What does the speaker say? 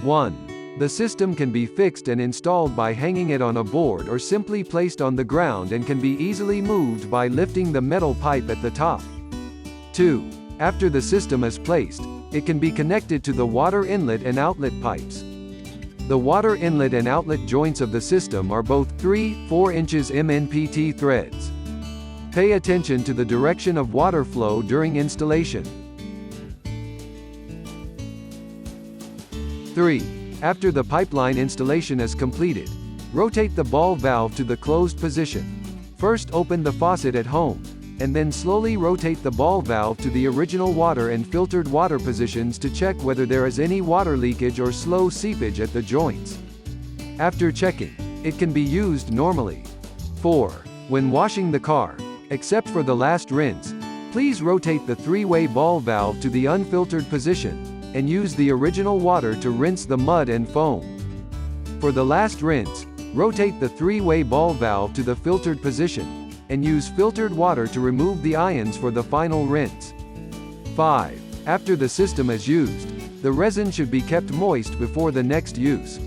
1. The system can be fixed and installed by hanging it on a board or simply placed on the ground and can be easily moved by lifting the metal pipe at the top. 2. After the system is placed, it can be connected to the water inlet and outlet pipes. The water inlet and outlet joints of the system are both 3-4 inches MNPT threads. Pay attention to the direction of water flow during installation. 3. After the pipeline installation is completed, rotate the ball valve to the closed position. First open the faucet at home, and then slowly rotate the ball valve to the original water and filtered water positions to check whether there is any water leakage or slow seepage at the joints. After checking, it can be used normally. 4. When washing the car, except for the last rinse, please rotate the three-way ball valve to the unfiltered position, and use the original water to rinse the mud and foam. For the last rinse, rotate the three-way ball valve to the filtered position, and use filtered water to remove the ions for the final rinse. 5. After the system is used, the resin should be kept moist before the next use.